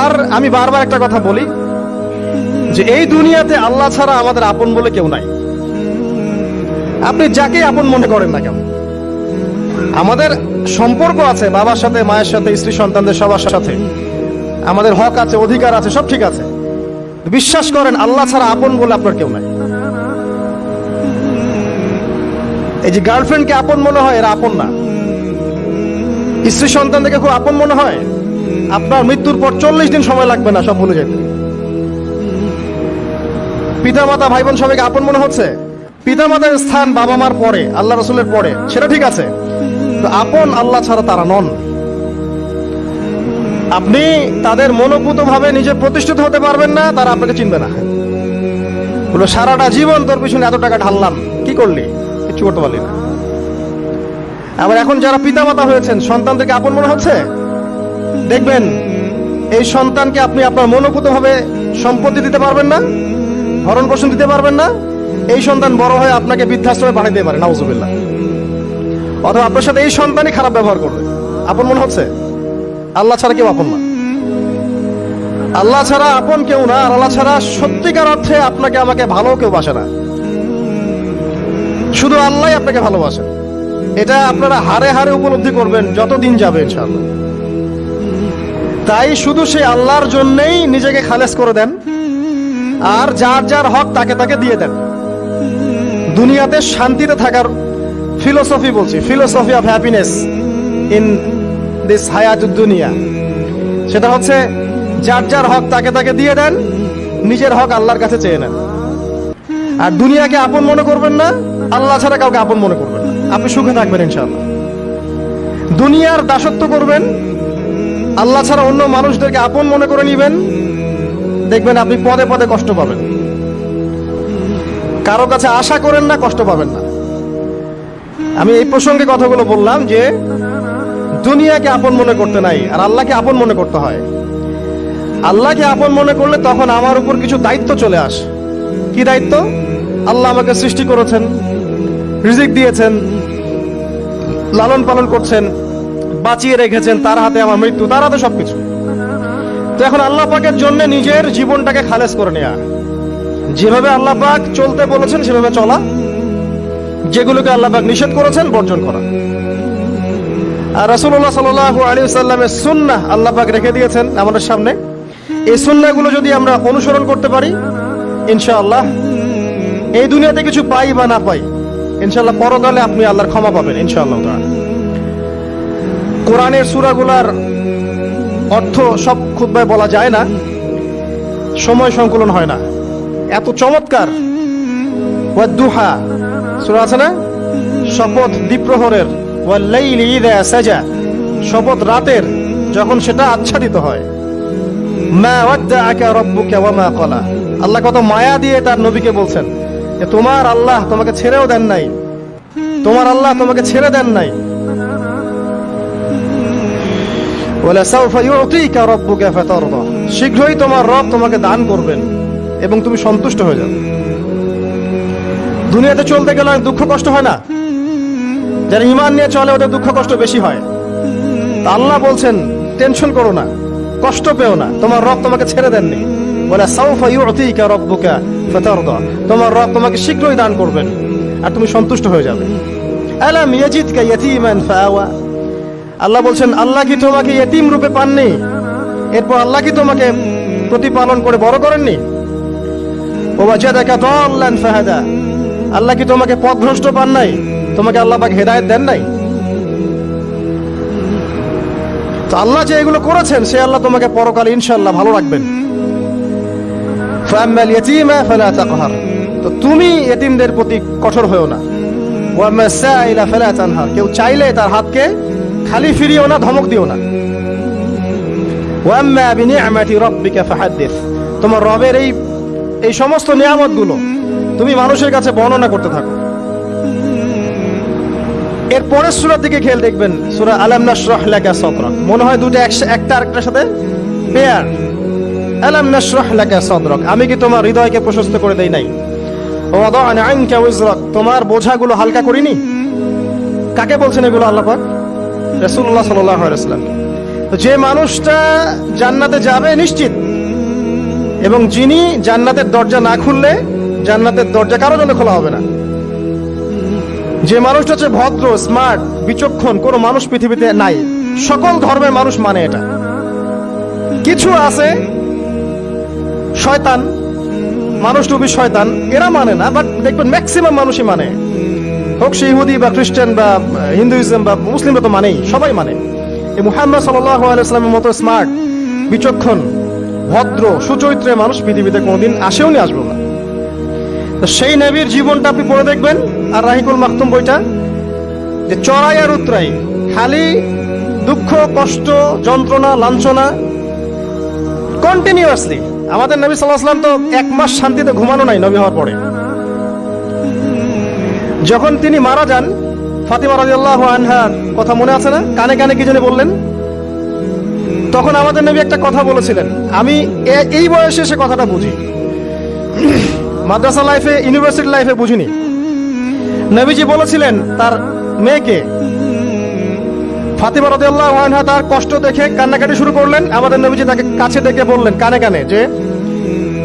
আর আমি বারবার একটা কথা বলি যে এই দুনিয়াতে আল্লাহ ছাড়া আমাদের আপন বলে কেউ নাই। আপনি যাকে আপন মনে করেন না কেন, আমাদের সম্পর্ক আছে বাবার সাথে, মায়ের সাথে, স্ত্রী সন্তানদের সবার সাথে, আমাদের হক আছে, অধিকার আছে, সব ঠিক আছে। বিশ্বাস করেন আল্লাহ ছাড়া আপন বলে আপনার কেউ নাই। এই যে গার্লফ্রেন্ডকে আপন মনে হয়, এরা আপন না। স্ত্রী সন্তানদেরকে খুব আপন মনে হয়, আপনার মৃত্যুর পর 40 দিন সময় লাগবে না সব ভুলে যেতে। পিতা মাতা ভাই বোন সবাইকে আপন মনে হচ্ছে। পিতা মাতার স্থান বাবা মার পরে, আল্লাহ রসুলের পরে, সেটা ঠিক আছে, তো আপন আল্লাহ ছাড়া তারা নন। আপনি তাদের মনোভূত ভাবে নিজে প্রতিষ্ঠিত হতে পারবেন না, তারা আপনাকে চিনবে না। বলো সারাটা জীবন তোর পিছনে এত টাকা ঢাললাম, কি করলি? কিছু করতে পারলি না। আবার এখন যারা পিতা মাতা হয়েছেন, সন্তানদেরকে আপন মনে হচ্ছে, দেখবেন এই সন্তানকে আপনি আপনার মনোভূত ভাবে সম্পত্তি দিতে পারবেন না, ভরণ পোষণ দিতে পারবেন না। এই সন্তান বড় হয়ে আপনাকে বৃদ্ধাশ্রমে পাঠিয়ে দিতে পারে, নাউজুবিল্লাহ। অথবা আপনার সাথে এই সন্তানই খারাপ ব্যবহার করবে। আপন মনে হচ্ছে? আল্লাহ ছাড়া কেউ আপন না। আল্লাহ ছাড়া আপন কেউ না। আর আল্লাহ ছাড়া সত্যিকার অর্থে আপনাকে আমাকে ভালো কেউ বাসে না। শুধু আল্লাহই আপনাকে ভালোবাসে। এটা আপনারা হারে হারে উপলব্ধি করবেন যত দিন যাবে ইনশাআল্লাহ। তাই শুধু সেই আল্লাহর জন্যই নিজেকে খালেস করে দেন, আর যার যার হক তাকে তাকে দিয়ে দেন। দুনিয়াতে শান্তিতে থাকার ফিলোসফি বলছি, philosophy of happiness in this হায়াতুদ দুনিয়া, সেটা হচ্ছে যার যার হক তাকে তাকে দিয়ে দেন, নিজের হক আল্লাহর কাছে চেয়ে নেন। আর দুনিয়াকে আপন মনে করবেন না, আল্লাহ ছাড়া কাউকে আপন মনে করবেন না। আপনি সুখে থাকবেন ইনশাআল্লাহ। দুনিয়ার দাসত্ব করবেন, আল্লাহ ছাড়া অন্য মানুষদেরকে আপন মনে করে নিবেন, দেখবেন আপনি পদে পদে কষ্ট পাবেন। কারো কাছে আশা করেন না, কষ্ট পাবেন না। আমি এই প্রসঙ্গে কথাগুলো বললাম যে দুনিয়াকে আপন মনে করতে নাই, আর আল্লাহকে আপন মনে করতে হয়। আল্লাহকে আপন মনে করলে তখন আমার উপর কিছু দায়িত্ব চলে আসে। কি দায়িত্ব? আল্লাহ আমাকে সৃষ্টি করেছেন, রিজিক দিয়েছেন, লালন পালন করছেন, বাঁচিয়ে রেখেছেন, তার হাতে আমার মৃত্যু, তার হাতে সবকিছু। তো এখন আল্লাহ পাকের জন্য নিজের জীবনটাকে খালেস করে নেওয়া, যেভাবে আল্লাহ পাক চলতে বলেছেন সেভাবে চলা, যেগুলোকে আল্লাহ পাক নিষেধ করেছেন বর্জন করা। আর রাসূলুল্লাহ সাল্লাল্লাহু আলাইহি ওয়াসাল্লামের সুন্নাহ আল্লাহ পাক রেখে দিয়েছেন আমাদের সামনে। এই সুন্নাহগুলো যদি আমরা অনুসরণ করতে পারি, ইনশাআল্লাহ এই দুনিয়াতে কিছু পাই বা না পাই, ইনশাআল্লাহ পরকালে আপনি আল্লাহর ক্ষমা পাবেন ইনশাআল্লাহ তাআলা। কোরআনের সূরাগুলোর অর্থ সব খুতবায় বলা যায় না, সময় সংকলন হয় না। এত চমৎকার ওয়াদ-দুহা সূরা আছে না, শপথ দ্বীপ্রহরের, ওয়াল-লাইলি ইযা সাজা, শপথ রাতের যখন সেটা আচ্ছাদিত হয়। মা ওয়াদ্দাআকা রাব্বুকা ওয়া মা ক্বালা, আল্লাহ কত মায়া দিয়ে তার নবীকে বলছেন যে তোমার আল্লাহ তোমাকে ছেড়েও দেন নাই, তোমার আল্লাহ তোমাকে ছেড়ে দেন নাই। ওয়ালা সাউফা ইউতিকা রাব্বুকা ফাতারদা, শীঘ্রই তোমার রব তোমাকে দান করবেন এবং তুমি সন্তুষ্ট হয়ে যাবে। দুনিয়াতে চলতে গেলে দুঃখ কষ্ট হয় না? যারা ঈমান নিয়ে চলে ওদের দুঃখ কষ্ট বেশি হয়। তা আল্লাহ বলছেন টেনশন করো না, কষ্ট পেও না, তোমার রব তোমাকে ছেড়ে দেননি। ওয়ালা সাউফা ইউতিকা রাব্বুকা ফাতারদা, তোমার রব তোমাকে শীঘ্রই দান করবেন আর তুমি সন্তুষ্ট হয়ে যাবে। আলাম ইয়াজিদকা ইয়াতীমান ফাআওয়া, আল্লাহ বলছেন আল্লাহ কি তোমাকে ইয়েতিম রূপে পাননি? এরপর আল্লাহ কি তোমাকে প্রতিপালন করে বড় করেননি? ওয়াজাদাকা দাল্লান ফাহাদা, আল্লাহ কি তোমাকে পথভ্রষ্ট পান নাই? তোমাকে আল্লাহ পাক হেদায়েত দেন নাই? তো আল্লাহ যে এগুলো করেছেন সে আল্লাহ তোমাকে পরকালে ইনশাআল্লাহ ভালো রাখবেন। ফাআম্মাল ইয়াতীমা ফালা তাকহার, তো তুমি ইয়েতিমদের প্রতি কঠোর হয়ো না। ওয়াম্মা সাইলা ফালা তানহার, কেউ চাইলে তার হাতকে খালি ফিরিও না, ধমক দিও না। ওয়াম্মা বিনিআমাতি রাব্বিকা ফাহাদ্দিস, তোমার রবের এই সমস্ত নিয়ামতগুলো তুমি মানুষের কাছে বর্ণনা করতে থাকো। এর পরের সূরার দিকে খেয়াল দেখবেন, সূরা আলাম নাশরাহ লাকা সাদরাক, মনে হয় দুটো একটা আরেকটার সাথে পেয়ার। আলাম নাশরাহ লাকা সাদরাক, আমি কি তোমার হৃদয়কে প্রশস্ত করে দেই নাই? ওয়াদা'না আনকা ওয়িজরাক, তোমার বোঝাগুলো হালকা করিনি? কাকে বলছেন এগুলো আল্লাহ পাক? রাসূলুল্লাহ সাল্লাল্লাহু আলাইহি ওয়াসাল্লাম। তো যে মানুষটা জান্নাতে যাবে নিশ্চিত, এবং যিনি জান্নাতের দরজা না খুললে জান্নাতের দরজা কারো জন্য খোলা হবে না। যে মানুষটা হচ্ছে ভদ্র, স্মার্ট, বিচক্ষণ, কোনো মানুষ পৃথিবীতে নাই। সকল ধর্মের মানুষ মানে এটা। কিছু আছে শয়তান, মানুষ টুবি শয়তান, এরা মানে না, বাট দেখবেন ম্যাক্সিমাম মানুষই মানে, হোক সে ইহুদি বা খ্রিস্টান বা হিন্দুইজম বা মুসলিমরা তো মানেই, সবাই মানে। এই মুহাম্মদ সাল্লাল্লাহু আলাইহি ওয়াসাল্লামের মতো স্মার্ট, বিচক্ষণ, ভদ্র, সুচরিত্রের মানুষ পৃথিবীতে কোনোদিন আসেও নি, আসবো না। তো সেই নবীর জীবনটা আপনি পড়ে দেখবেন, আর রাহিকুল মাকতুম বইটা, যে চড়াই আর উতরাই, খালি দুঃখ, কষ্ট, যন্ত্রণা, লাঞ্ছনা, কন্টিনিউয়াসলি। আমাদের নবী সাল্লাল্লাহু আলাইহি ওয়াসাল্লাম তো 1 মাস শান্তিতে ঘুমানো নাই নবী হওয়ার পরে। যখন তিনি মারা যান, ফাতিমা রাদিয়াল্লাহু আনহার কথা মনে আছে না? কানে কানে কি জানি বললেন। তখন আমাদের নবী একটা কথা বলেছিলেন, আমি এই বয়সে সে কথাটা বুঝি, মাদ্রাসা লাইফে, ইউনিভার্সিটি লাইফে বুঝিনি। নবীজি বলেছিলেন তার মেয়েকে, ফাতিমা রাদিয়াল্লাহু আনহা তার কষ্ট দেখে কান্নাকাটি শুরু করলেন। আমাদের নবীজি তাকে কাছে ডেকে বললেন কানে কানে যে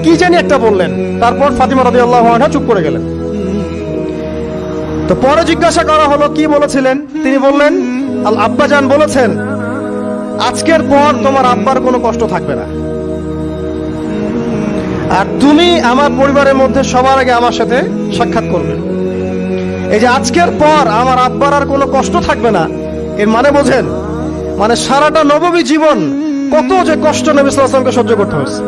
কি জানি একটা বললেন। তারপর ফাতিমা রাদিয়াল্লাহু আনহা চুপ করে গেলেন। তো পরে জিজ্ঞাসা করা হলো কি বলেছিলেন, তিনি বললেন আল আব্বাজান বলেছেন আজকের পর তোমার আব্বার কোনো কষ্ট থাকবে না, আর তুমি আমার পরিবারের মধ্যে সবার আগে আমার সাথে সাক্ষাৎ করবে। এই যে আজকের পর আমার আব্বার আর কোনো কষ্ট থাকবে না, এর মানে বোঝেন, মানে সারাটা নববী জীবন কত যে কষ্ট নবী সাল্লাল্লাহু আলাইহি ওয়াসাল্লামকে সহ্য করতে হয়েছে।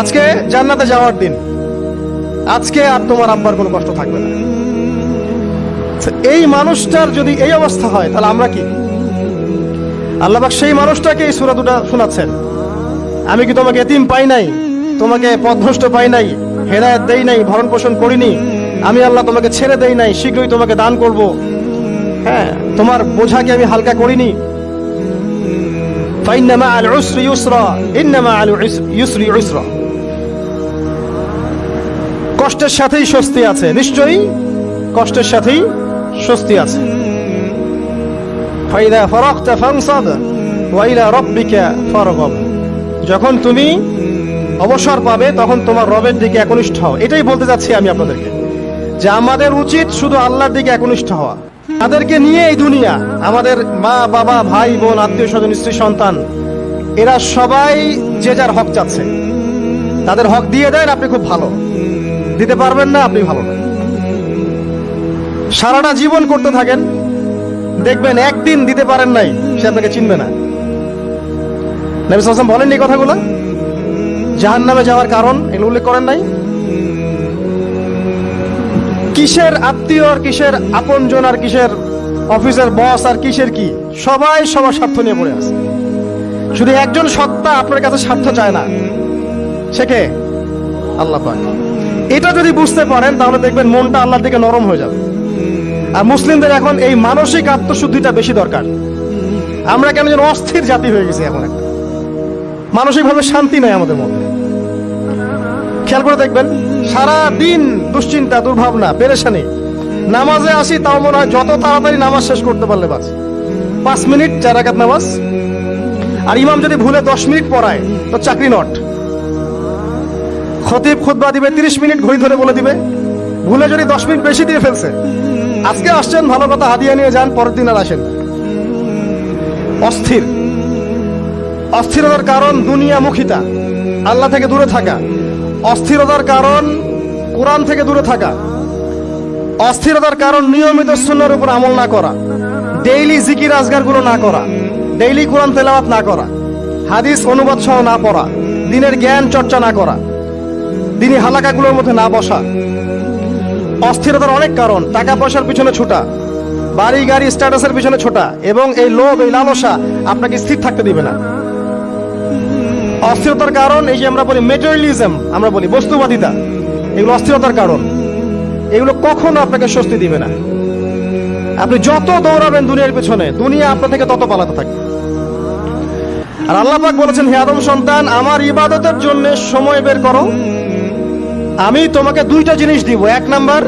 আজকে জান্নাতে যাওয়ার দিন, আজকে আর তোমার আব্বার কোনো কষ্ট থাকবে না। এই মানুষটার যদি এই অবস্থা হয়, তাহলে আমরা কি? আল্লাহ পাক সেই মানুষটাকে এই সূরা দুটো শোনাচ্ছেন, আমি কি তোমাকে এতিম পাই নাই, তোমাকে পথভ্রষ্ট পাই নাই, হেদায়েত দেই নাই, ভরণ পোষণ করিনি, আমি আল্লাহ তোমাকে ছেড়ে দেই নাই, শীঘ্রই তোমাকে দান করব, হ্যাঁ, তোমার বোঝাকে আমি হালকা করিনি। ফাইন্না মাআল উসরি ইউসরা, ইন্না মাআল ইউসরি ইউসরা। কষ্টের সাথেই স্বস্তি আছে, নিশ্চয়ই কষ্টের সাথেই স্বস্তি আছে। ফাইদা ফারাগতা ফানসাব ওয়া ইলা রাব্বিকা ফারগাব। যখন তুমি অবসর পাবে তখন তোমার রবের দিকে একনিষ্ঠ হও। এটাই বলতে যাচ্ছি আমি আপনাদেরকে, যে আমাদের উচিত শুধু আল্লাহর দিকে একনিষ্ঠ হওয়া। তাদেরকে নিয়ে এই দুনিয়া, আমাদের মা বাবা, ভাই বোন, আত্মীয় স্বজন, স্ত্রী সন্তান, এরা সবাই যে যার হক চাচ্ছে। তাদের হক দিয়ে দেন, আপনি খুব ভালো। দিতে পারবেন না, আপনি ভালো না। সারাটা জীবন করতে থাকেন, দেখবেন একদিন দিতে পারেন নাই, সে আপনাকে চিনবে না। নবী সাল্লাল্লাহু আলাইহি ওয়াসাল্লাম বলেন এই কথাগুলো, জাহান্নামে যাওয়ার কারণ এগুলো উল্লেখ করেন নাই। কিসের আত্মীয় আর কিসের আপনজন আর কিসের অফিসের বস আর কিসের কি, সবাই সবার স্বার্থ নিয়ে পড়ে আছে। শুধু একজন সত্তা আপনার কাছে স্বার্থ চায় না, সে কে? আল্লাহ পাক। এটা যদি বুঝতে পারেন তাহলে দেখবেন মনটা আল্লাহর দিকে নরম হয়ে যাবে। আর মুসলিমদের এখন এই মানসিক আত্মশুদ্ধিটা বেশি দরকার। আমরা কেন যেন অস্থির জাতি হয়ে গেছি এখন, একটা মানসিকভাবে শান্তি নাই আমাদের মধ্যে। খেয়াল করে দেখবেন সারা দিন দুশ্চিন্তা, দুর্ভাবনা, পেরেশানি। নামাজে আসি তাও মনে হয় যত তাড়াতাড়ি নামাজ শেষ করতে পারলে বাস। 5 মিনিট 4 রাকাত নামাজ, আর ইমাম যদি ভুলে 10 মিনিট পড়ায় তো চাকরি নট। খতিব খুতবা দিবে 30 মিনিট ঘড়ি ধরে বলে দিবে, ভুলে যদি 10 মিনিট বেশি দিয়ে ফেলছে, আজকে আসছেন ভালো কথা, হাদিয়া নিয়ে যান, পরের দিন আর আসেন। অস্থির। অস্থিরতার কারণ দুনিয়ামুখিতা, আল্লাহ থেকে দূরে থাকা। অস্থিরতার কারণ কোরআন থেকে দূরে থাকা। অস্থিরতার কারণ নিয়মিত সুন্নাহর উপর আমল না করা, ডেইলি জিকির আজগার গুলো না করা, ডেইলি কোরআন তেলাওয়াত না করা, হাদিস অনুবাদ সহ না পড়া, দিনের জ্ঞান চর্চা না করা, দিনী হালাকাগুলোর মধ্যে না বসা। অস্থিরতার অনেক কারণ, টাকা পয়সার পিছনে ছোটা, বাড়ি গাড়ি স্ট্যাটাসের পিছনে ছোটা, এবং এই লোভ, এই লালসা আপনাকে স্থির থাকতে দিবে না। অস্থিরতার কারণ এই যে আমরা বলি মেটেরিয়ালিজম, আমরা বলি বস্তুবাদিতা, এগুলো অস্থিরতার কারণ। এগুলো কখনো আপনাকে স্বস্তি দিবে না। আপনি যত দৌড়াবেন দুনিয়ার পেছনে, দুনিয়া আপনার থেকে তত পালাতে থাকবে। আর আল্লাহ পাক বলেছেন, হে আদম সন্তান, আমার ইবাদতের জন্য সময় বের করো, আমি তোমাকে 2টা জিনিস দিব। 1 নাম্বার,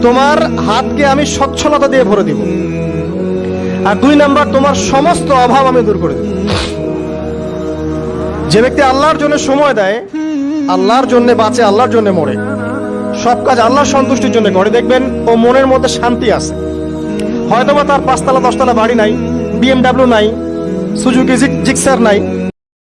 তোমার হাতকে আমি সচ্ছলতা দিয়ে ভরে দিব। আর 2 নাম্বার, তোমার সমস্ত অভাব আমি দূর করে দেব। যে ব্যক্তি আল্লাহর জন্য সময় দেয়, আল্লাহর জন্য বাঁচে, আল্লাহর জন্য মরে, সব কাজ আল্লাহর সন্তুষ্টির জন্য করে, দেখবেন ও মনের মধ্যে শান্তি আছে। হয়তোবা তার 5 তলা 10 তলা বাড়ি নাই, BMW নাই, সুজুকি জিক্সার নাই,